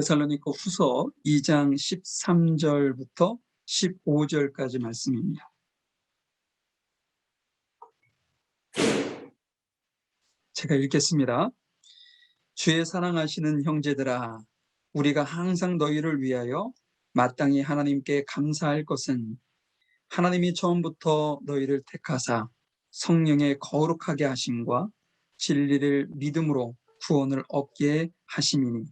데살로니가 후서 2장 13절부터 15절까지 말씀입니다. 제가 읽겠습니다. 주의 사랑하시는 형제들아, 우리가 항상 너희를 위하여 마땅히 하나님께 감사할 것은 하나님이 처음부터 너희를 택하사 성령의 거룩하게 하심과 진리를 믿음으로 구원을 얻게 하심이니,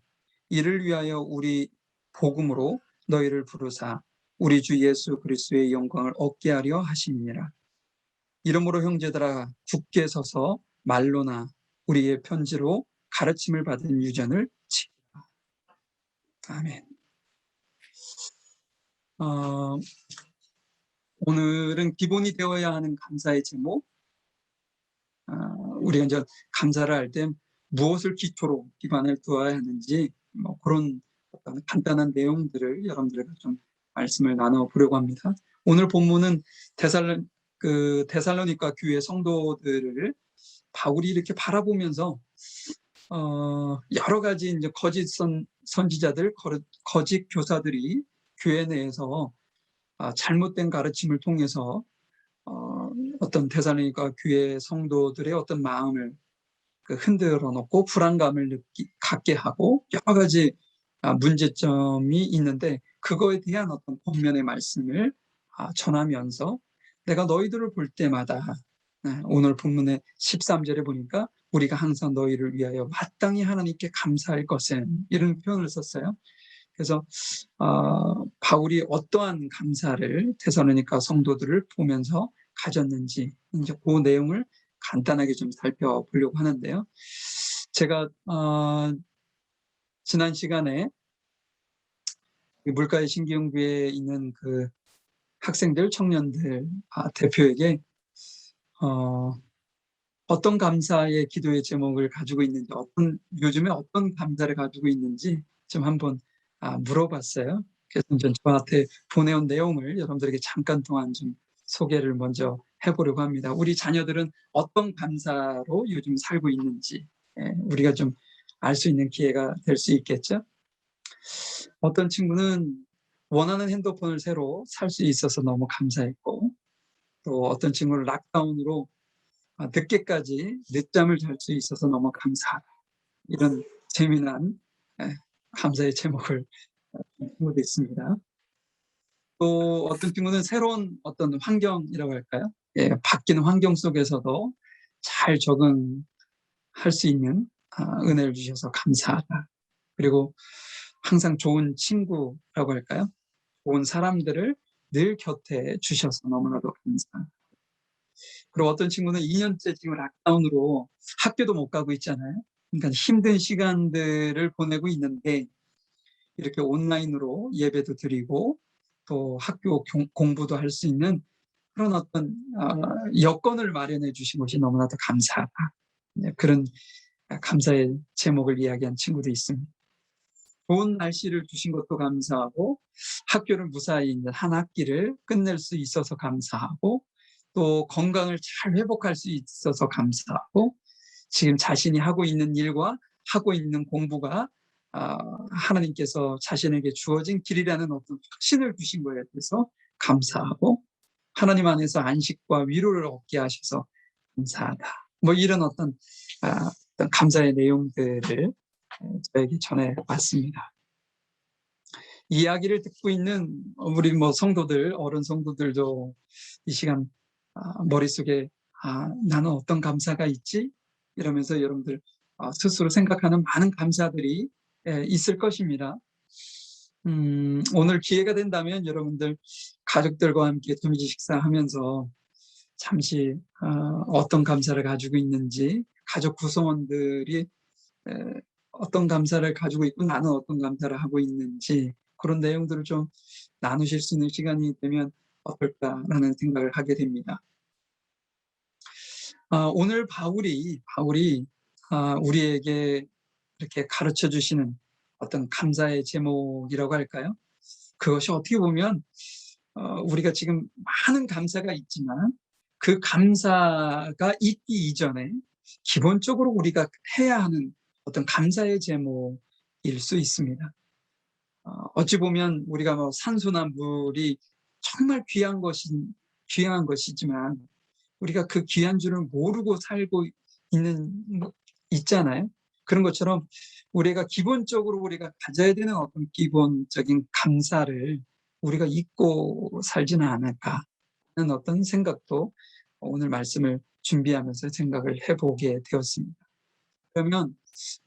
이를 위하여 우리 복음으로 너희를 부르사 우리 주 예수 그리스도의 영광을 얻게 하려 하심이니라. 이러므로 형제들아, 굳게 서서 말로나 우리의 편지로 가르침을 받은 유전을 지키라. 아멘. 오늘은 기본이 되어야 하는 감사의 제목, 우리가 이제 감사를 할 때 무엇을 기초로 기반을 두어야 하는지 그런 어떤 간단한 내용들을 여러분들과 좀 말씀을 나눠보려고 합니다. 오늘 본문은 데살로니가 교회 성도들을 바울이 이렇게 바라보면서 여러 가지 이제 거짓 선지자들, 거짓 교사들이 교회 내에서 잘못된 가르침을 통해서 어떤 데살로니가 교회 성도들의 어떤 마음을 흔들어 놓고 불안감을 갖게 하고 여러 가지 문제점이 있는데, 그거에 대한 어떤 본면의 말씀을 전하면서 내가 너희들을 볼 때마다, 오늘 본문의 13절에 보니까 우리가 항상 너희를 위하여 마땅히 하나님께 감사할 것은, 이런 표현을 썼어요. 그래서 바울이 어떠한 감사를 데살로니가 성도들을 보면서 가졌는지 이제 그 내용을 간단하게 좀 살펴보려고 하는데요. 제가 지난 시간에 물가의 신기용교회에 있는 그 학생들, 청년들 대표에게 어떤 감사의 기도의 제목을 가지고 있는지, 요즘에 어떤 감사를 가지고 있는지 좀 한번 물어봤어요. 그래서 저한테 보내온 내용을 여러분들에게 잠깐 동안 좀 소개를 먼저 해보려고 합니다. 우리 자녀들은 어떤 감사로 요즘 살고 있는지 우리가 좀 알 수 있는 기회가 될 수 있겠죠. 어떤 친구는 원하는 핸드폰을 새로 살 수 있어서 너무 감사했고, 또 어떤 친구는 락다운으로 늦게까지 늦잠을 잘 수 있어서 너무 감사하다, 이런 재미난 감사의 제목을 친구도 있습니다. 또 어떤 친구는 새로운 어떤 환경이라고 할까요? 바뀐 환경 속에서도 잘 적응할 수 있는 은혜를 주셔서 감사하다. 그리고 항상 좋은 친구라고 할까요? 좋은 사람들을 늘 곁에 주셔서 너무나도 감사하다. 그리고 어떤 친구는 2년째 지금 락다운으로 학교도 못 가고 있잖아요. 그러니까 힘든 시간들을 보내고 있는데, 이렇게 온라인으로 예배도 드리고 또 학교 공부도 할 수 있는 그런 어떤 여건을 마련해 주신 것이 너무나도 감사하다. 그런 감사의 제목을 이야기한 친구도 있습니다. 좋은 날씨를 주신 것도 감사하고, 학교를 무사히 한 학기를 끝낼 수 있어서 감사하고, 또 건강을 잘 회복할 수 있어서 감사하고, 지금 자신이 하고 있는 일과 하고 있는 공부가 하나님께서 자신에게 주어진 길이라는 어떤 확신을 주신 거에 대해서 감사하고, 하나님 안에서 안식과 위로를 얻게 하셔서 감사하다. 이런 어떤 감사의 내용들을 저에게 전해봤습니다. 이야기를 듣고 있는 우리 성도들, 어른 성도들도 이 시간 머릿속에 나는 어떤 감사가 있지? 이러면서 여러분들 스스로 생각하는 많은 감사들이 있을 것입니다. 오늘 기회가 된다면 여러분들 가족들과 함께 두미지 식사하면서 잠시 어떤 감사를 가지고 있는지, 가족 구성원들이 어떤 감사를 가지고 있고 나는 어떤 감사를 하고 있는지, 그런 내용들을 좀 나누실 수 있는 시간이 되면 어떨까라는 생각을 하게 됩니다. 오늘 바울이 우리에게 이렇게 가르쳐 주시는 어떤 감사의 제목이라고 할까요? 그것이 어떻게 보면 우리가 지금 많은 감사가 있지만 그 감사가 있기 이전에 기본적으로 우리가 해야 하는 어떤 감사의 제목일 수 있습니다. 어찌 보면 우리가 뭐 산소나 물이 정말 귀한 것이지만 우리가 그 귀한 줄을 모르고 살고 있잖아요. 그런 것처럼 우리가 기본적으로 우리가 가져야 되는 어떤 기본적인 감사를 우리가 잊고 살지는 않을까 하는 어떤 생각도 오늘 말씀을 준비하면서 생각을 해보게 되었습니다. 그러면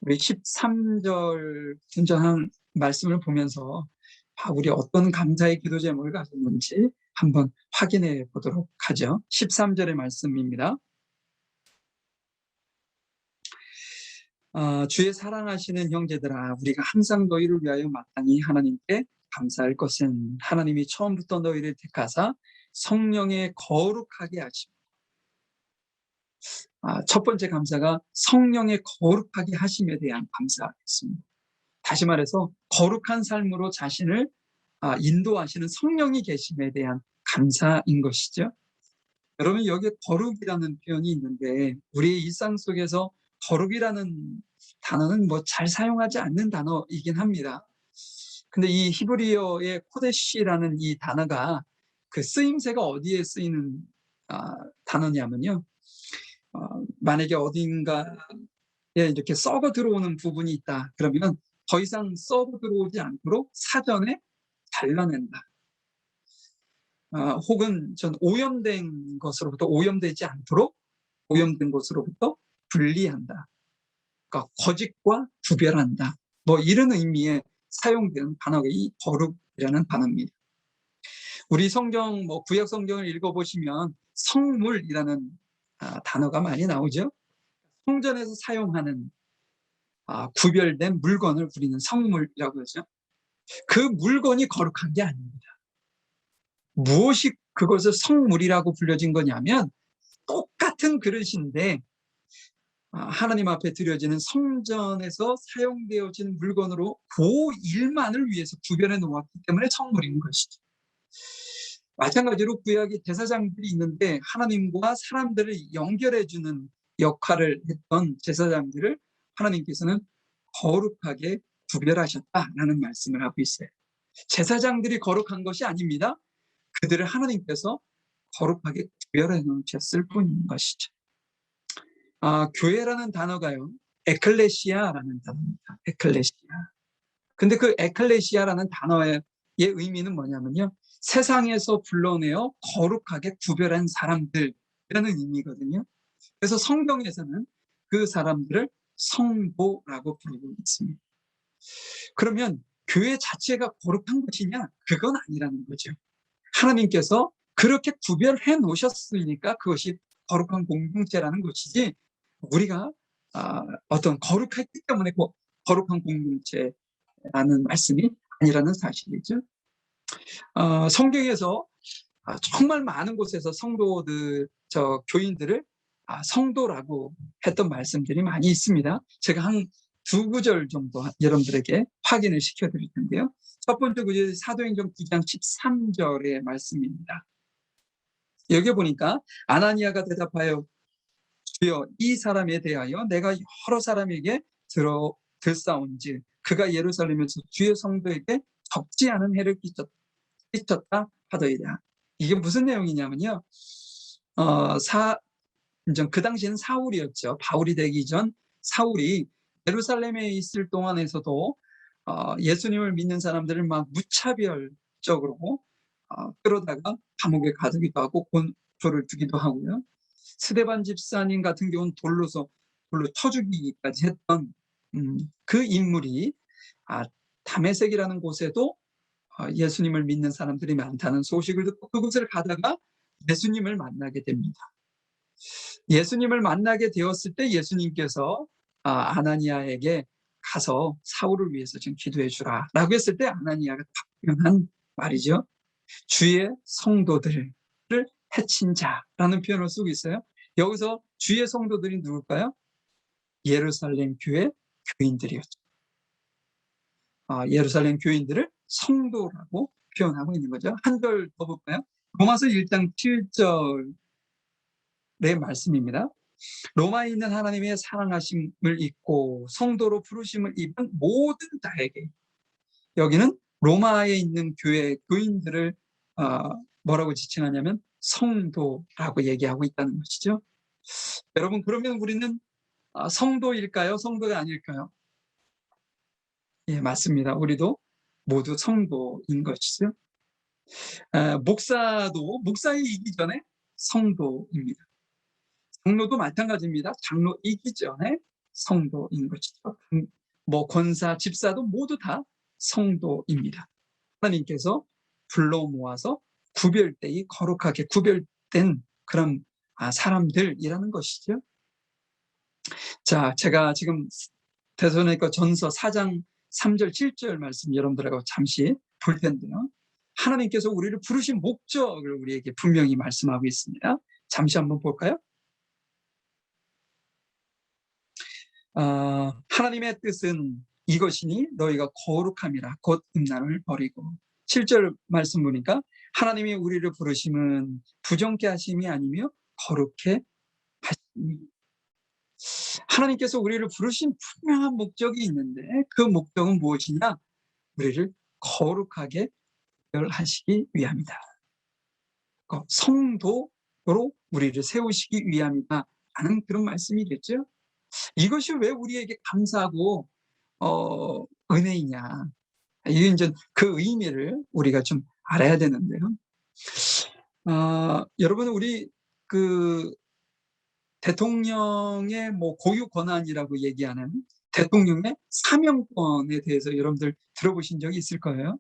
우리 13절 분전한 말씀을 보면서 우리 어떤 감사의 기도 제목을 가졌는지 한번 확인해 보도록 하죠. 13절의 말씀입니다. 주의 사랑하시는 형제들아, 우리가 항상 너희를 위하여 마땅히 하나님께 감사할 것은 하나님이 처음부터 너희를 택하사 성령에 거룩하게 하시고, 첫 번째 감사가 성령에 거룩하게 하심에 대한 감사였습니다. 다시 말해서 거룩한 삶으로 자신을 인도하시는 성령이 계심에 대한 감사인 것이죠. 여러분, 여기에 거룩이라는 표현이 있는데 우리의 일상 속에서 거룩이라는 단어는 뭐 잘 사용하지 않는 단어이긴 합니다. 근데 이 히브리어의 코데시라는 이 단어가 그 쓰임새가 어디에 쓰이는 단어냐면요. 만약에 어딘가에 이렇게 썩어 들어오는 부분이 있다. 그러면 더 이상 썩어 들어오지 않도록 사전에 잘라낸다. 혹은 전 오염된 것으로부터 오염되지 않도록 오염된 것으로부터 분리한다. 그러니까 거짓과 구별한다. 뭐 이런 의미에 사용되는 단어가 이 거룩이라는 단어입니다. 우리 성경, 구약 성경을 읽어보시면 성물이라는 단어가 많이 나오죠. 성전에서 사용하는 구별된 물건을 우리는 성물이라고 하죠. 그 물건이 거룩한 게 아닙니다. 무엇이 그것을 성물이라고 불려진 거냐면 똑같은 그릇인데 하나님 앞에 드려지는 성전에서 사용되어지는 물건으로 그 일만을 위해서 구별해 놓았기 때문에 성물인 것이죠. 마찬가지로 구약에 제사장들이 있는데 하나님과 사람들을 연결해주는 역할을 했던 제사장들을 하나님께서는 거룩하게 구별하셨다라는 말씀을 하고 있어요. 제사장들이 거룩한 것이 아닙니다. 그들을 하나님께서 거룩하게 구별해 놓으셨을 뿐인 것이죠. 교회라는 단어가요, 에클레시아라는 단어입니다. 에클레시아. 근데 그 에클레시아라는 단어의 의미는 뭐냐면요, 세상에서 불러내어 거룩하게 구별한 사람들이라는 의미거든요. 그래서 성경에서는 그 사람들을 성도라고 부르고 있습니다. 그러면 교회 자체가 거룩한 것이냐? 그건 아니라는 거죠. 하나님께서 그렇게 구별해 놓으셨으니까 그것이 거룩한 공동체라는 것이지, 우리가 어떤 거룩했기 때문에 거룩한 공동체라는 말씀이 아니라는 사실이죠. 성경에서 정말 많은 곳에서 교인들을 성도라고 했던 말씀들이 많이 있습니다. 제가 한 두 구절 정도 여러분들에게 확인을 시켜드릴 텐데요. 첫 번째 구절이 사도행전 9장 13절의 말씀입니다. 여기 보니까 아나니아가 대답하여 주여, 이 사람에 대하여 내가 여러 사람에게 들사온즉 그가 예루살렘에서 주의 성도에게 적지 않은 해를 끼쳤다 하더이다. 이게 무슨 내용이냐면요, 그 당시에는 사울이었죠. 바울이 되기 전 사울이 예루살렘에 있을 동안에서도 예수님을 믿는 사람들을 막 무차별적으로 끌어다가 감옥에 가두기도 하고 곤초를 두기도 하고요. 스데반 집사님 같은 경우는 돌로 쳐 죽이기까지 했던 그 인물이 다메섹이라는 곳에도 예수님을 믿는 사람들이 많다는 소식을 듣고 그곳을 가다가 예수님을 만나게 됩니다. 예수님을 만나게 되었을 때 예수님께서 아나니아에게 가서 사울을 위해서 좀 기도해 주라 라고 했을 때 아나니아가 답변한 말이죠. 주의 성도들을 해친 자라는 표현을 쓰고 있어요. 여기서 주의 성도들이 누굴까요? 예루살렘 교회 교인들이었죠. 예루살렘 교인들을 성도라고 표현하고 있는 거죠. 한 절 더 볼까요? 로마서 1장 7절의 말씀입니다. 로마에 있는 하나님의 사랑하심을 입고 성도로 부르심을 입은 모든 자에게, 여기는 로마에 있는 교회 교인들을 뭐라고 지칭하냐면 성도라고 얘기하고 있다는 것이죠. 여러분, 그러면 우리는 성도일까요? 성도가 아닐까요? 예, 맞습니다. 우리도 모두 성도인 것이죠. 목사이기 전에 성도입니다. 장로도 마찬가지입니다. 장로이기 전에 성도인 것이죠. 권사, 집사도 모두 다 성도입니다. 하나님께서 불러 모아서 구별되이 거룩하게 구별된 그런 사람들이라는 것이죠. 자, 제가 지금 데살로니가 전서 4장 3절 7절 말씀 여러분들하고 잠시 볼 텐데요. 하나님께서 우리를 부르신 목적을 우리에게 분명히 말씀하고 있습니다. 잠시 한번 볼까요? 하나님의 뜻은 이것이니 너희가 거룩함이라 곧 음란을 버리고. 7절 말씀 보니까 하나님이 우리를 부르심은 부정케 하심이 아니며 거룩해 하심이. 하나님께서 우리를 부르신 분명한 목적이 있는데 그 목적은 무엇이냐? 우리를 거룩하게 하시기 위함이다. 성도로 우리를 세우시기 위함이다 하는 그런 말씀이겠죠. 이것이 왜 우리에게 감사하고 은혜이냐, 이제 그 의미를 우리가 좀 알아야 되는데요. 여러분, 우리 그 대통령의 고유 권한이라고 얘기하는 대통령의 사명권에 대해서 여러분들 들어보신 적이 있을 거예요.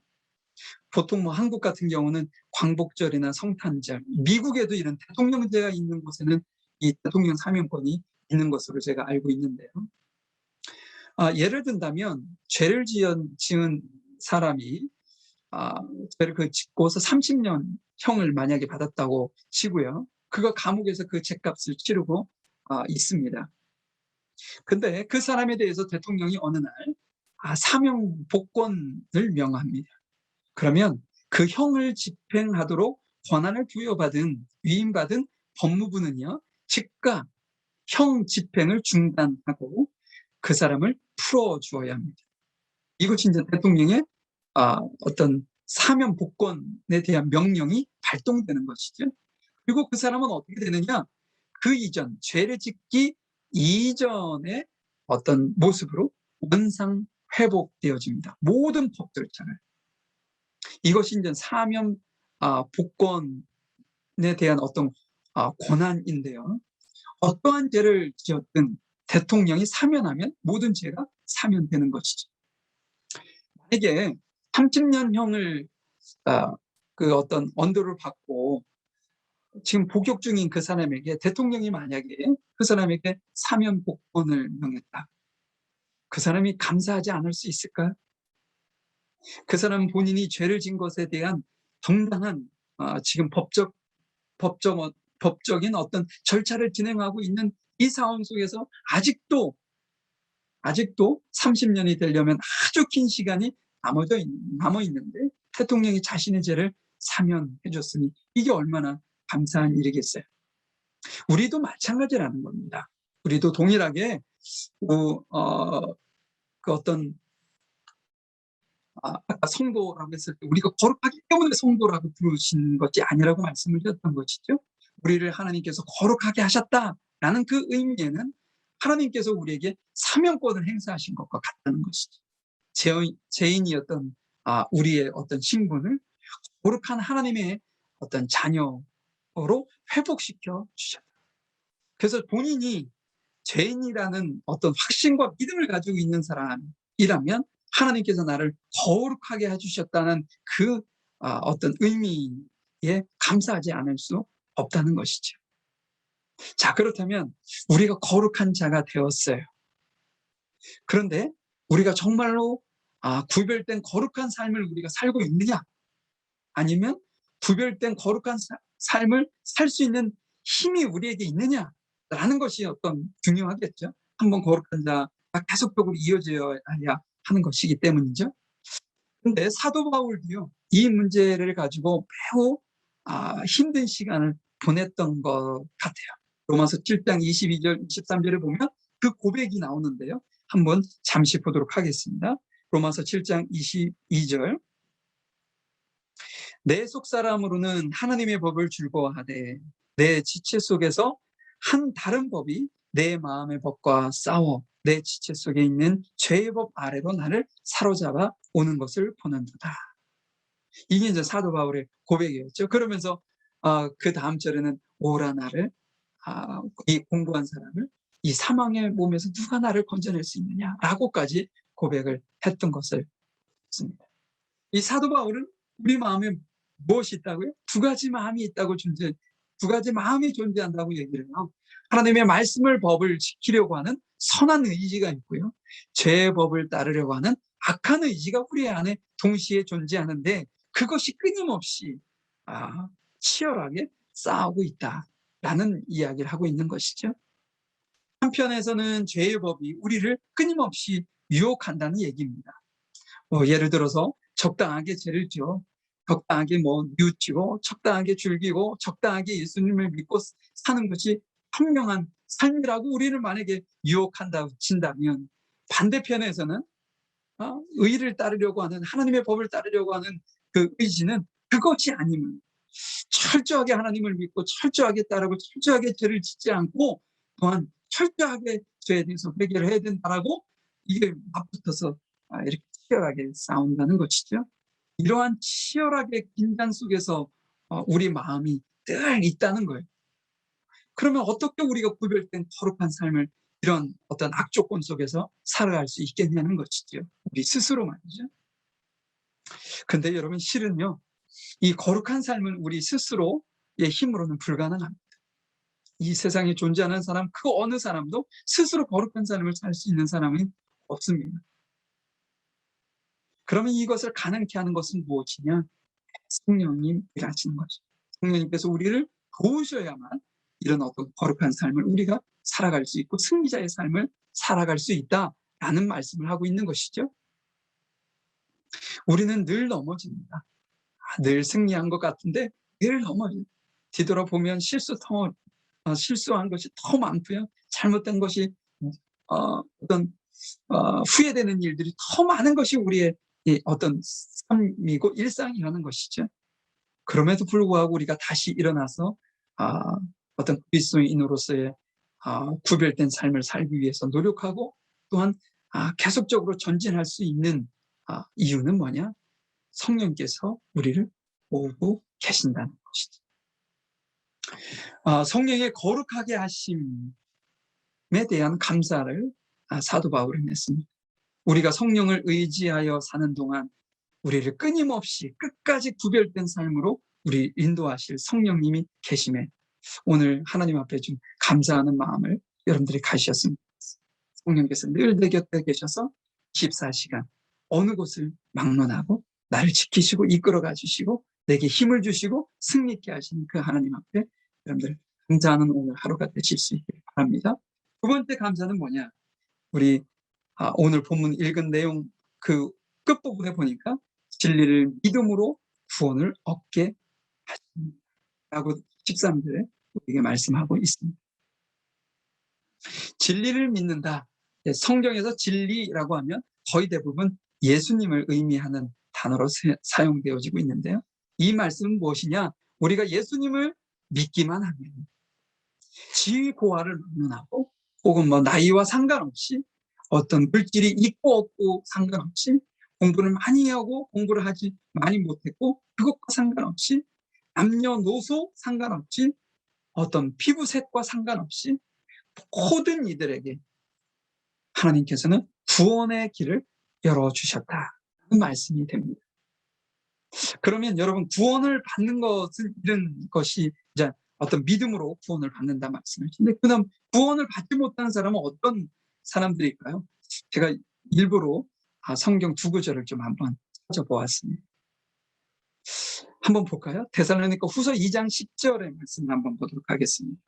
보통 한국 같은 경우는 광복절이나 성탄절, 미국에도 이런 대통령제가 있는 곳에는 이 대통령 사명권이 있는 것으로 제가 알고 있는데요. 예를 든다면 죄를 지은 사람이 죄를 짓고서 30년 형을 만약에 받았다고 치고요. 그거 감옥에서 그 죄값을 치르고 있습니다. 근데 그 사람에 대해서 대통령이 어느 날 사명 복권을 명합니다. 그러면 그 형을 집행하도록 권한을 부여받은 위임받은 법무부는요, 즉각 형 집행을 중단하고 그 사람을 풀어주어야 합니다. 이것이 이제 대통령의 어떤 사면 복권에 대한 명령이 발동되는 것이죠. 그리고 그 사람은 어떻게 되느냐? 그 이전, 죄를 짓기 이전의 어떤 모습으로 원상 회복되어집니다. 모든 법 절차를. 이것이 이제 사면 복권에 대한 어떤 권한인데요. 어떠한 죄를 지었든 대통령이 사면하면 모든 죄가 사면되는 것이죠. 만약에 30년형을 그 어떤 언도를 받고 지금 복역 중인 그 사람에게 대통령이 만약에 그 사람에게 사면 복권을 명했다. 그 사람이 감사하지 않을 수 있을까요? 그 사람은 본인이 죄를 진 것에 대한 정당한 지금 법적인 어떤 절차를 진행하고 있는 이 상황 속에서 아직도 30년이 되려면 아주 긴 시간이 남아 있는데 대통령이 자신의 죄를 사면해 줬으니 이게 얼마나 감사한 일이겠어요. 우리도 마찬가지라는 겁니다. 우리도 동일하게 그 어떤 아까 성도라고 했을 때 우리가 거룩하기 때문에 성도라고 부르신 것이 아니라고 말씀을 드렸던 것이죠. 우리를 하나님께서 거룩하게 하셨다라는 그 의미에는 하나님께서 우리에게 사명권을 행사하신 것과 같다는 것이죠. 죄인이었던 우리의 어떤 신분을 거룩한 하나님의 어떤 자녀로 회복시켜 주셨다. 그래서 본인이 죄인이라는 어떤 확신과 믿음을 가지고 있는 사람이라면 하나님께서 나를 거룩하게 해주셨다는 그 어떤 의미에 감사하지 않을 수 없다는 것이죠. 자, 그렇다면 우리가 거룩한 자가 되었어요. 그런데 우리가 정말로 구별된 거룩한 삶을 우리가 살고 있느냐? 아니면 구별된 거룩한 삶을 살 수 있는 힘이 우리에게 있느냐? 라는 것이 어떤 중요하겠죠. 한번 거룩한 자가 계속적으로 이어져야 하는 것이기 때문이죠. 그런데 사도 바울도요, 이 문제를 가지고 매우 힘든 시간을 보냈던 것 같아요. 로마서 7장 22절, 23절에 보면 그 고백이 나오는데요. 한번 잠시 보도록 하겠습니다. 로마서 7장 22절 내 속 사람으로는 하나님의 법을 즐거워하되 내 지체 속에서 한 다른 법이 내 마음의 법과 싸워 내 지체 속에 있는 죄의 법 아래로 나를 사로잡아 오는 것을 보는도다. 이게 이제 사도 바울의 고백이었죠. 그러면서 그 다음 절에는 오라 나를 이 공부한 사람을 이 사망의 몸에서 누가 나를 건져낼 수 있느냐라고까지 고백을 했던 것을 봤습니다. 이 사도 바울은 우리 마음에 무엇이 있다고요? 두 가지 마음이 있다고 두 가지 마음이 존재한다고 얘기를 해요. 하나님의 말씀을 법을 지키려고 하는 선한 의지가 있고요. 죄의 법을 따르려고 하는 악한 의지가 우리 안에 동시에 존재하는데 그것이 끊임없이 치열하게 싸우고 있다라는 이야기를 하고 있는 것이죠. 한편에서는 죄의 법이 우리를 끊임없이 유혹한다는 얘기입니다. 예를 들어서 적당하게 죄를 지어 적당하게 뉘우치고 적당하게 즐기고 적당하게 예수님을 믿고 사는 것이 현명한 삶이라고 우리를 만약에 유혹한다고 친다면, 반대편에서는 의를 따르려고 하는, 하나님의 법을 따르려고 하는 그 의지는 그것이 아니면 철저하게 하나님을 믿고 철저하게 따르고 철저하게 죄를 짓지 않고 또한 철저하게 죄에 대해서 회개를 해야 된다라고 이게 맞붙어서 이렇게 치열하게 싸운다는 것이죠. 이러한 치열하게 긴장 속에서 우리 마음이 늘 있다는 거예요. 그러면 어떻게 우리가 구별된 거룩한 삶을 이런 어떤 악조건 속에서 살아갈 수 있겠냐는 것이죠. 우리 스스로 말이죠. 근데 여러분, 실은요, 이 거룩한 삶은 우리 스스로의 힘으로는 불가능합니다. 이 세상에 존재하는 사람, 그 어느 사람도 스스로 거룩한 삶을 살 수 있는 사람은 없습니다. 그러면 이것을 가능케 하는 것은 무엇이냐? 성령님 일하시는 것이죠. 성령님께서 우리를 도우셔야만 이런 어떤 거룩한 삶을 우리가 살아갈 수 있고 승리자의 삶을 살아갈 수 있다라는 말씀을 하고 있는 것이죠. 우리는 늘 넘어집니다. 늘 승리한 것 같은데 늘 넘어져요. 뒤돌아보면 실수한 것이 더 많고요. 잘못된 것이 어떤 후회되는 일들이 더 많은 것이 우리의 어떤 삶이고 일상이라는 것이죠. 그럼에도 불구하고 우리가 다시 일어나서 어떤 그리스도인으로서의 구별된 삶을 살기 위해서 노력하고 또한 계속적으로 전진할 수 있는 이유는 뭐냐? 성령께서 우리를 모으고 계신다는 것이죠. 성령의 거룩하게 하심에 대한 감사를 사도 바울은 했습니다. 우리가 성령을 의지하여 사는 동안 우리를 끊임없이 끝까지 구별된 삶으로 우리 인도하실 성령님이 계심에 오늘 하나님 앞에 좀 감사하는 마음을 여러분들이 가지셨으면 좋겠습니다. 성령께서 늘 내 곁에 계셔서 24시간 어느 곳을 막론하고 나를 지키시고 이끌어가 주시고 내게 힘을 주시고 승리 있게 하시는 그 하나님 앞에 여러분들 감사하는 오늘 하루가 되실 수 있길 바랍니다. 두 번째 감사는 뭐냐? 우리 오늘 본문 읽은 내용 그 끝부분에 보니까 진리를 믿음으로 구원을 얻게 하신다고 13절에 우리에게 말씀하고 있습니다. 진리를 믿는다. 성경에서 진리라고 하면 거의 대부분 예수님을 의미하는 단어로 사용되어지고 있는데요. 이 말씀은 무엇이냐? 우리가 예수님을 믿기만 하면 지위 고하를 막론하고 혹은 나이와 상관없이 어떤 물질이 있고 없고 상관없이 공부를 많이 하고 공부를 하지 많이 못했고 그것과 상관없이 남녀노소 상관없이 어떤 피부색과 상관없이 모든 이들에게 하나님께서는 구원의 길을 열어주셨다는 말씀이 됩니다. 그러면 여러분, 구원을 받는 것은 이런 것이 이제 어떤 믿음으로 구원을 받는다 말씀이신데, 그다음 구원을 받지 못하는 사람은 어떤 사람들일까요? 제가 일부러 성경 두 구절을 좀 한번 찾아보았습니다. 한번 볼까요? 데살로니가 후서 2장 10절의 말씀 한번 보도록 하겠습니다.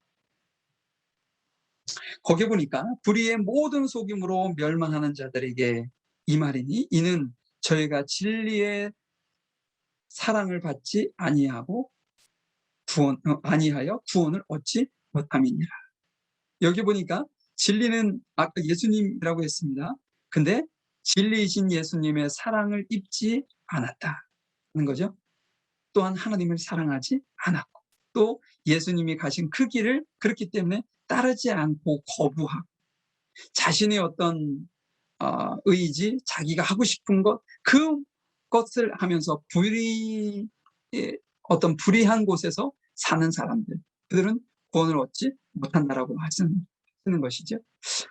거기 보니까 불의의 모든 속임으로 멸망하는 자들에게 이 말이니 이는 저희가 진리의 사랑을 받지 아니하여 구원을 얻지 못함이니라. 여기 보니까 진리는 아까 예수님이라고 했습니다. 근데 진리이신 예수님의 사랑을 입지 않았다는 거죠. 또한 하나님을 사랑하지 않았고, 또 예수님이 가신 그 길을 그렇기 때문에 따르지 않고 거부하고, 자신의 어떤 의지, 자기가 하고 싶은 것, 그것을 하면서 어떤 불의한 곳에서 사는 사람들, 그들은 구원을 얻지 못한다라고 말씀하시는 것이죠.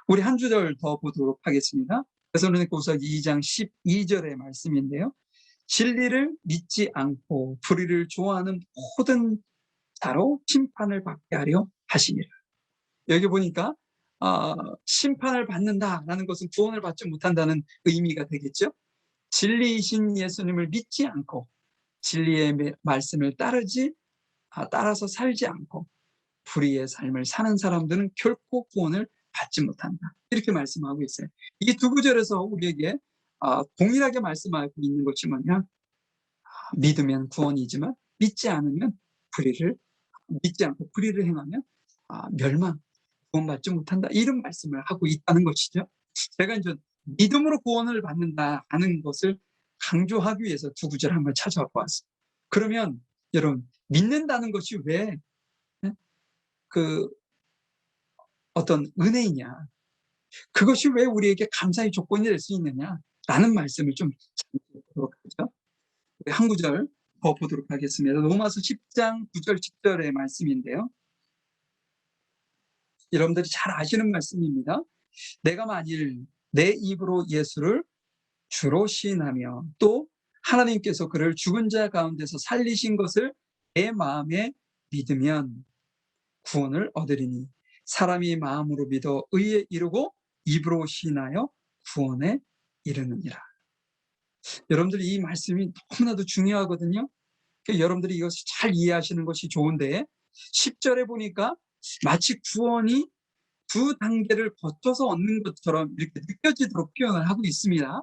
우리 한 구절 더 보도록 하겠습니다. 데살로니가후서 2장 12절의 말씀인데요. 진리를 믿지 않고 불의를 좋아하는 모든 자로 심판을 받게 하려 하시니라. 여기 보니까 심판을 받는다라는 것은 구원을 받지 못한다는 의미가 되겠죠. 진리이신 예수님을 믿지 않고 진리의 말씀을 따라서 살지 않고 불의의 삶을 사는 사람들은 결코 구원을 받지 못한다. 이렇게 말씀하고 있어요. 이 두 구절에서 우리에게 동일하게 말씀하고 있는 것이 뭐냐? 믿으면 구원이지만 믿지 않으면 믿지 않고 불의를 행하면 멸망, 구원받지 못한다. 이런 말씀을 하고 있다는 것이죠. 제가 이제 믿음으로 구원을 받는다는 것을 강조하기 위해서 두 구절 한번 찾아보았어요. 그러면 여러분, 믿는다는 것이 왜 그 어떤 은혜이냐, 그것이 왜 우리에게 감사의 조건이 될 수 있느냐라는 말씀을 좀 보도록 하죠. 한 구절 더 보도록 하겠습니다. 로마서 10장 9절 10절의 말씀인데요. 여러분들이 잘 아시는 말씀입니다. 내가 만일 내 입으로 예수를 주로 시인하며 또 하나님께서 그를 죽은 자 가운데서 살리신 것을 내 마음에 믿으면 구원을 얻으리니 사람이 마음으로 믿어 의에 이르고 입으로 시인하여 구원에 이르느니라. 여러분들이 이 말씀이 너무나도 중요하거든요. 여러분들이 이것을 잘 이해하시는 것이 좋은데 10절에 보니까 마치 구원이 두 단계를 거쳐서 얻는 것처럼 이렇게 느껴지도록 표현을 하고 있습니다.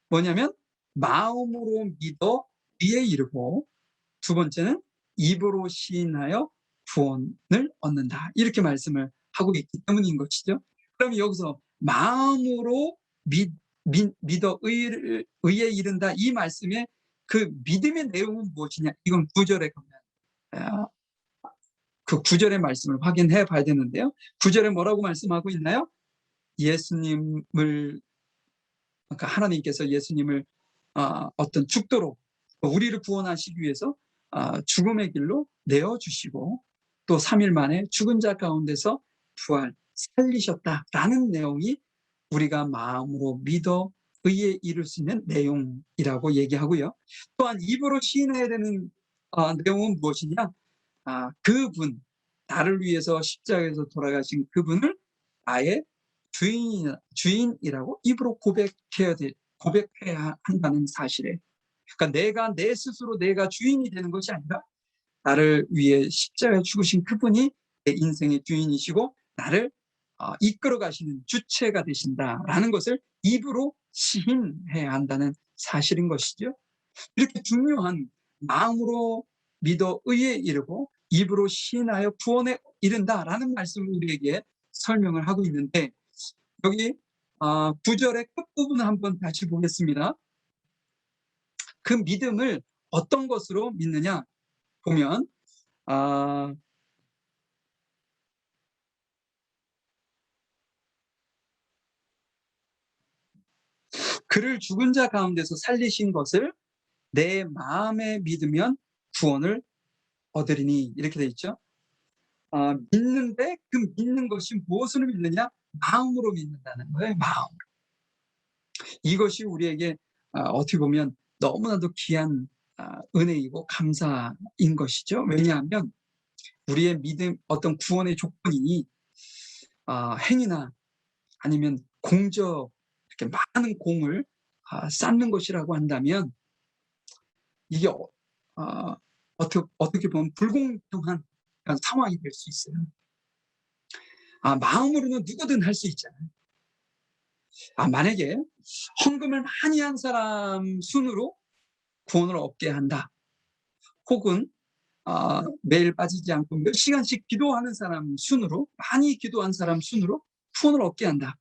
뭐냐면 마음으로 믿어 의에 이르고, 두 번째는 입으로 시인하여 구원을 얻는다. 이렇게 말씀을 하고 있기 때문인 것이죠. 그럼 여기서 마음으로 믿어 의에 이른다, 이 말씀에 그 믿음의 내용은 무엇이냐? 이건 9절에 가면 그 9절의 말씀을 확인해 봐야 되는데요. 9절에 뭐라고 말씀하고 있나요? 그러니까 하나님께서 예수님을 어떤 죽도록 우리를 구원하시기 위해서 죽음의 길로 내어주시고 또 3일 만에 죽은 자 가운데서 살리셨다라는 내용이 우리가 마음으로 믿어 의에 이룰 수 있는 내용이라고 얘기하고요. 또한 입으로 시인해야 되는 내용은 무엇이냐? 그분, 나를 위해서 십자가에서 돌아가신 그분을 나의 주인이라고 입으로 고백해야 한다는 사실에, 그러니까 내 스스로 내가 주인이 되는 것이 아니라 나를 위해 십자가에 죽으신 그분이 내 인생의 주인이시고 나를 이끌어 가시는 주체가 되신다라는 것을 입으로 시인해야 한다는 사실인 것이죠. 이렇게 중요한 마음으로 믿어 의에 이르고 입으로 시인하여 구원에 이른다라는 말씀을 우리에게 설명을 하고 있는데, 여기 9절의 끝부분을 한번 다시 보겠습니다. 그 믿음을 어떤 것으로 믿느냐 보면 그를 죽은 자 가운데서 살리신 것을 내 마음에 믿으면 구원을 얻으리니, 이렇게 돼 있죠. 믿는데 그 믿는 것이 무엇으로 믿느냐? 마음으로 믿는다는 거예요. 마음으로. 이것이 우리에게 어떻게 보면 너무나도 귀한 은혜이고 감사인 것이죠. 왜냐하면 우리의 믿음, 어떤 구원의 조건이 행위나 아니면 공적, 이렇게 많은 공을 쌓는 것이라고 한다면 이게 어떻게 보면 불공평한 상황이 될 수 있어요. 마음으로는 누구든 할 수 있잖아요. 만약에 헌금을 많이 한 사람 순으로 구원을 얻게 한다, 혹은 매일 빠지지 않고 몇 시간씩 기도하는 사람 순으로, 많이 기도한 사람 순으로 구원을 얻게 한다,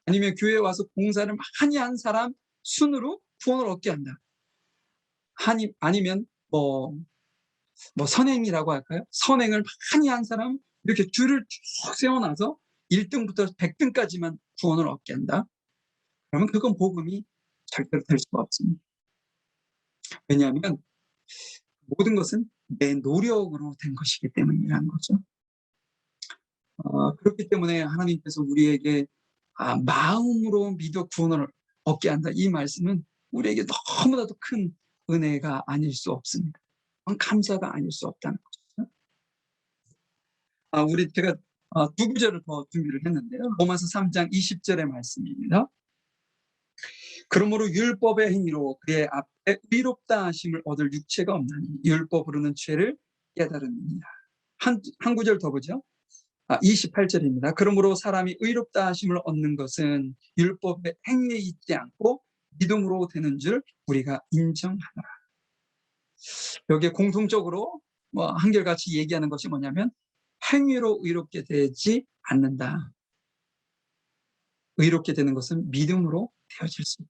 아니면 교회에 와서 봉사를 많이 한 사람 순으로 구원을 얻게 한다, 아니면 뭐 선행이라고 할까요? 선행을 많이 한 사람 이렇게 줄을 쭉 세워놔서 1등부터 100등까지만 구원을 얻게 한다. 그러면 그건 복음이 절대로 될 수가 없습니다. 왜냐하면 모든 것은 내 노력으로 된 것이기 때문이라는 거죠. 그렇기 때문에 하나님께서 우리에게 마음으로 믿어 구원을 얻게 한다. 이 말씀은 우리에게 너무나도 큰 은혜가 아닐 수 없습니다. 감사가 아닐 수 없다는 거죠. 제가 두 구절을 더 준비를 했는데요. 로마서 3장 20절의 말씀입니다. 그러므로 율법의 행위로 그의 앞에 의롭다 하심을 얻을 육체가 없나니 율법으로는 죄를 깨달으니라. 한 구절 더 보죠. 28절입니다. 그러므로 사람이 의롭다 하심을 얻는 것은 율법의 행위에 있지 않고 믿음으로 되는 줄 우리가 인정하노라. 여기에 공통적으로 한결같이 얘기하는 것이 뭐냐면 행위로 의롭게 되지 않는다. 의롭게 되는 것은 믿음으로 되어질 수 있다.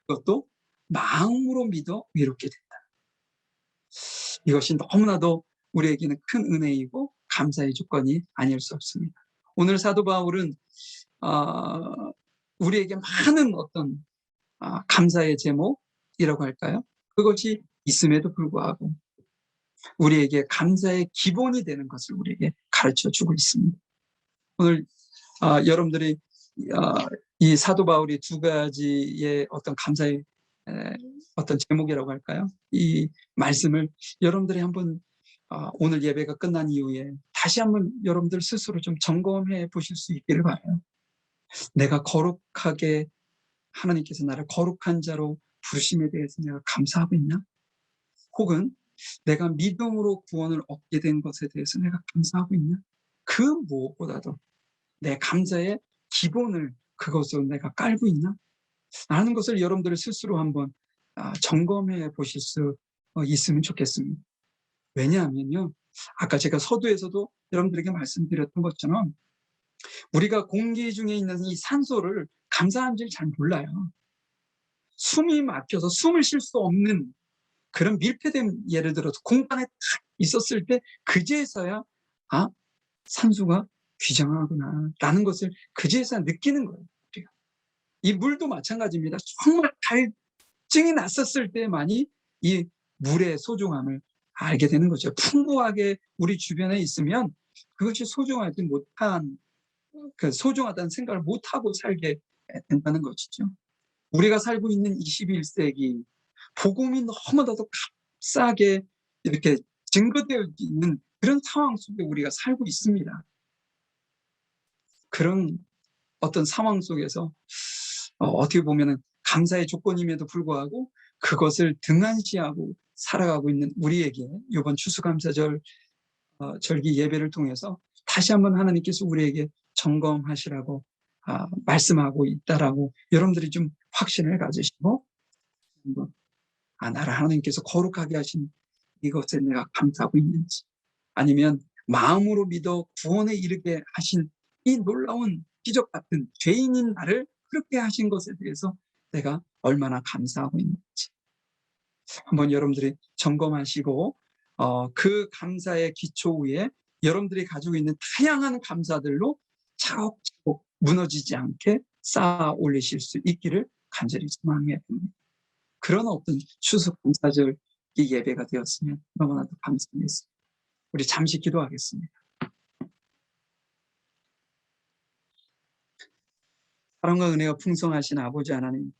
그것도 마음으로 믿어 의롭게 된다. 이것이 너무나도 우리에게는 큰 은혜이고 감사의 조건이 아닐 수 없습니다. 오늘 사도 바울은 우리에게 많은 어떤 감사의 제목이라고 할까요? 그것이 있음에도 불구하고 우리에게 감사의 기본이 되는 것을 우리에게 가르쳐주고 있습니다. 오늘 여러분들이 이 사도 바울이 두 가지의 어떤 감사의 어떤 제목이라고 할까요? 이 말씀을 여러분들이 한번 오늘 예배가 끝난 이후에 다시 한번 여러분들 스스로 좀 점검해 보실 수 있기를 바라요. 내가 거룩하게 하나님께서 나를 거룩한 자로 부르심에 대해서 내가 감사하고 있나? 혹은 내가 믿음으로 구원을 얻게 된 것에 대해서 내가 감사하고 있나? 그 무엇보다도 내 감사의 기본을 그것으로 내가 깔고 있나? 라는 것을 여러분들 스스로 한번 점검해 보실 수 있으면 좋겠습니다. 왜냐하면요, 아까 제가 서두에서도 여러분들에게 말씀드렸던 것처럼 우리가 공기 중에 있는 이 산소를 감사한 줄 잘 몰라요. 숨이 막혀서 숨을 쉴 수 없는 그런 밀폐된, 예를 들어서 공간에 딱 있었을 때 그제서야 산소가 귀중하구나 라는 것을 그제서야 느끼는 거예요. 우리가. 이 물도 마찬가지입니다. 정말 갈증이 났었을 때만이 이 물의 소중함을 알게 되는 거죠. 풍부하게 우리 주변에 있으면 그것이 소중하지 못한, 소중하다는 생각을 못하고 살게 된다는 것이죠. 우리가 살고 있는 21세기 복음이 너무나도 값싸게 이렇게 증거되어 있는 그런 상황 속에 우리가 살고 있습니다. 그런 어떤 상황 속에서 어떻게 보면 감사의 조건임에도 불구하고 그것을 등한시하고 살아가고 있는 우리에게 이번 추수감사절 절기 예배를 통해서 다시 한번 하나님께서 우리에게 점검하시라고 말씀하고 있다라고 여러분들이 좀 확신을 가지시고 나를 하나님께서 거룩하게 하신 이것에 내가 감사하고 있는지, 아니면 마음으로 믿어 구원에 이르게 하신 이 놀라운 기적 같은 죄인인 나를 그렇게 하신 것에 대해서 내가 얼마나 감사하고 있는지 한번 여러분들이 점검하시고 그 감사의 기초 위에 여러분들이 가지고 있는 다양한 감사들로 차곡차곡 무너지지 않게 쌓아 올리실 수 있기를 간절히 소망해 봅니다. 그런 어떤 추수감사절 예배가 되었으면 너무나도 감사하겠습니다. 우리 잠시 기도하겠습니다. 사랑과 은혜가 풍성하신 아버지 하나님,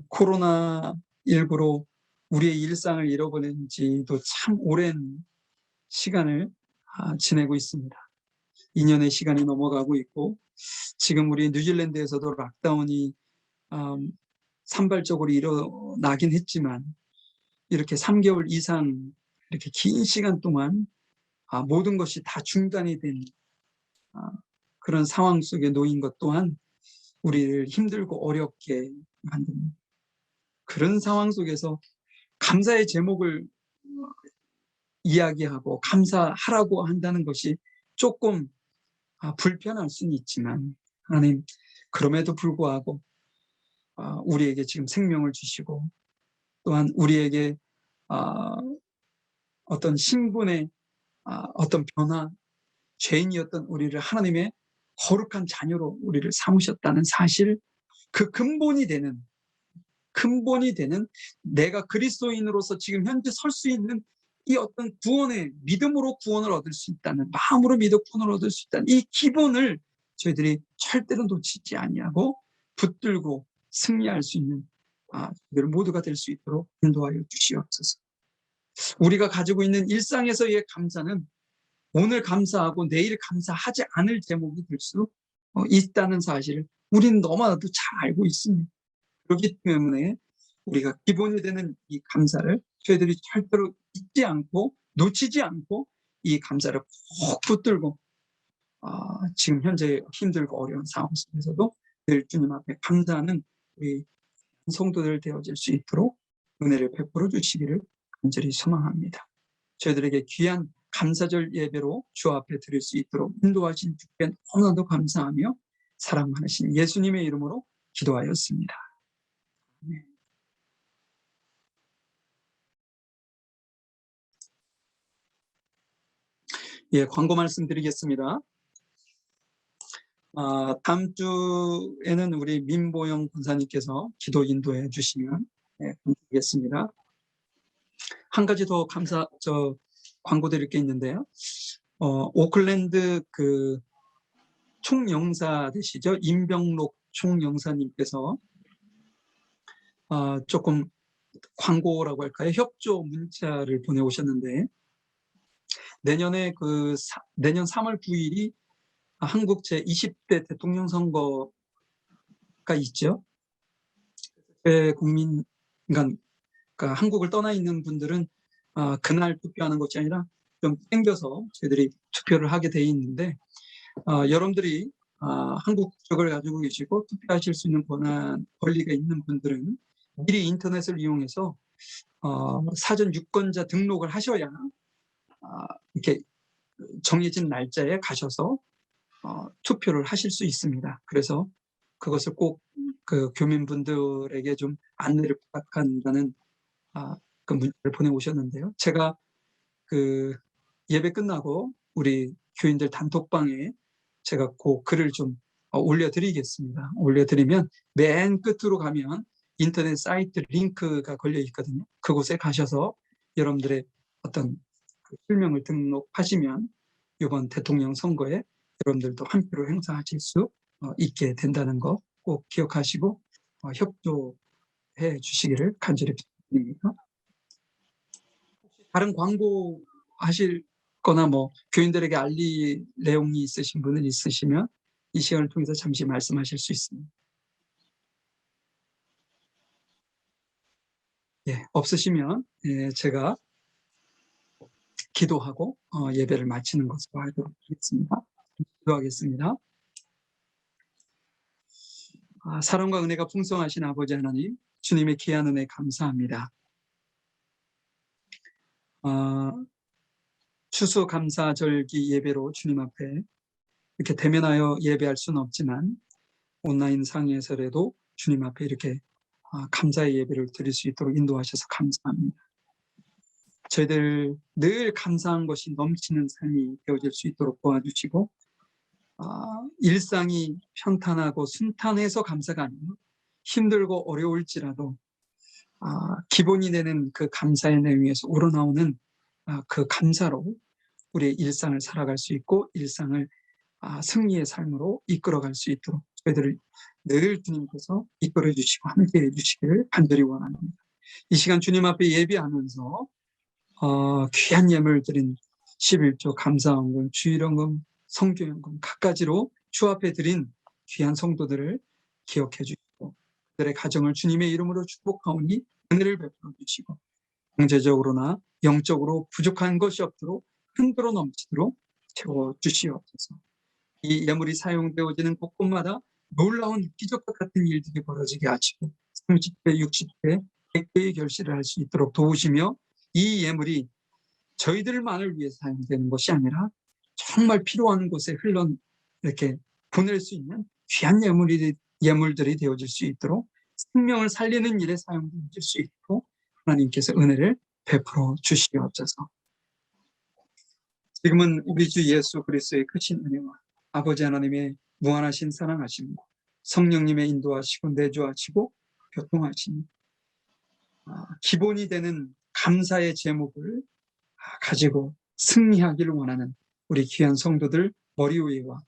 코로나19로 우리의 일상을 잃어버린 지도 참 오랜 시간을 지내고 있습니다. 2년의 시간이 넘어가고 있고, 지금 우리 뉴질랜드에서도 락다운이 산발적으로 일어나긴 했지만 이렇게 3개월 이상 이렇게 긴 시간 동안 모든 것이 다 중단이 된 그런 상황 속에 놓인 것 또한 우리를 힘들고 어렵게 만듭니다. 그런 상황 속에서 감사의 제목을 이야기하고 감사하라고 한다는 것이 조금 불편할 수는 있지만, 하나님, 그럼에도 불구하고 우리에게 지금 생명을 주시고 또한 우리에게 어떤 신분의 어떤 변화, 죄인이었던 우리를 하나님의 거룩한 자녀로 우리를 삼으셨다는 사실, 그 근본이 되는 내가 그리스도인으로서 지금 현재 설 수 있는 이 어떤 구원의 믿음으로 구원을 얻을 수 있다는, 마음으로 믿어 구원을 얻을 수 있다는 이 기본을 저희들이 절대로 놓치지 아니하고 붙들고 승리할 수 있는 저희들 모두가 될 수 있도록 인도하여 주시옵소서. 우리가 가지고 있는 일상에서의 감사는 오늘 감사하고 내일 감사하지 않을 제목이 될 수 있다는 사실을 우리는 너무나도 잘 알고 있습니다. 그렇기 때문에 우리가 기본이 되는 이 감사를 저희들이 절대로 잊지 않고 놓치지 않고 이 감사를 꼭 붙들고 지금 현재 힘들고 어려운 상황 속에서도 늘 주님 앞에 감사하는 우리 성도들 되어질 수 있도록 은혜를 베풀어 주시기를 간절히 소망합니다. 저희들에게 귀한 감사절 예배로 주 앞에 드릴 수 있도록 인도하신 주께 너무나도 감사하며 사랑 많으신 예수님의 이름으로 기도하였습니다. 네. 예, 광고 말씀드리겠습니다. 다음 주에는 우리 민보영 권사님께서 기도 인도해 주시면 감사하겠습니다. 한 가지 더 광고 드릴 게 있는데요. 오클랜드 그 총영사 되시죠? 임병록 총영사님께서 조금 광고라고 할까요? 협조 문자를 보내오셨는데, 내년 3월 9일이 한국 제20대 대통령 선거가 있죠. 그러니까 한국을 떠나 있는 분들은 그날 투표하는 것이 아니라 좀 땡겨서 저희들이 투표를 하게 돼 있는데, 여러분들이 한국 국적을 가지고 계시고 투표하실 수 있는 권리가 있는 분들은 미리 인터넷을 이용해서 사전 유권자 등록을 하셔야 이렇게 정해진 날짜에 가셔서 투표를 하실 수 있습니다. 그래서 그것을 꼭 그 교민분들에게 좀 안내를 부탁한다는 그 문자를 보내오셨는데요. 제가 그 예배 끝나고 우리 교인들 단톡방에 제가 그 글을 좀 올려드리겠습니다. 올려드리면 맨 끝으로 가면 인터넷 사이트 링크가 걸려 있거든요. 그곳에 가셔서 여러분들의 어떤 그 실명을 등록하시면 이번 대통령 선거에 여러분들도 한 표를 행사하실 수 있게 된다는 거 꼭 기억하시고 협조해 주시기를 간절히 부탁드립니다. 다른 광고 하실 거나 뭐 교인들에게 알릴 내용이 있으신 분은 있으시면 이 시간을 통해서 잠시 말씀하실 수 있습니다. 예, 없으시면 제가 기도하고 예배를 마치는 것으로 하도록 하겠습니다. 기도하겠습니다. 사랑과 은혜가 풍성하신 아버지 하나님, 주님의 귀한 은혜 감사합니다. 추수감사절기 예배로 주님 앞에 이렇게 대면하여 예배할 수는 없지만 온라인 상에서라도 주님 앞에 이렇게 감사의 예배를 드릴 수 있도록 인도하셔서 감사합니다. 저희들 늘 감사한 것이 넘치는 삶이 되어질 수 있도록 도와주시고, 일상이 평탄하고 순탄해서 감사가 아니라 힘들고 어려울지라도 기본이 되는 그 감사의 내용에서 우러나오는 그 감사로 우리의 일상을 살아갈 수 있고 일상을 승리의 삶으로 이끌어갈 수 있도록 저희들을 늘 주님께서 이끌어 주시고 함께해 주시기를 간절히 원합니다. 이 시간 주님 앞에 예배하면서 귀한 예물 드린 11조 감사원금, 주일원금, 성교연금 각가지로 주 앞에 드린 귀한 성도들을 기억해 주시고 그들의 가정을 주님의 이름으로 축복하오니 은혜를 베풀어 주시고 경제적으로나 영적으로 부족한 것이 없도록 흔들어 넘치도록 채워 주시옵소서. 이 예물이 사용되어지는 곳곳마다 놀라운 기적과 같은 일들이 벌어지게 하시고 30배, 60배, 100배의 결실을 할 수 있도록 도우시며 이 예물이 저희들만을 위해 사용되는 것이 아니라 정말 필요한 곳에 이렇게 보낼 수 있는 귀한 예물들이 되어질 수 있도록 생명을 살리는 일에 사용될 수 있도록 하나님께서 은혜를 베풀어 주시옵소서. 지금은 우리 주 예수 그리스도의 크신 은혜와 아버지 하나님의 무한하신 사랑하심과 성령님의 인도하시고 내주하시고 교통하시니 기본이 되는 감사의 제목을 가지고 승리하기를 원하는 우리 귀한 성도들 머리 위와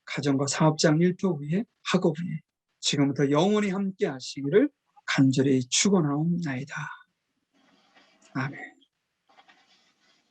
가정과 사업장 일터 위에 학업 위에 지금부터 영원히 함께 하시기를 간절히 축원하옵나이다. 아멘.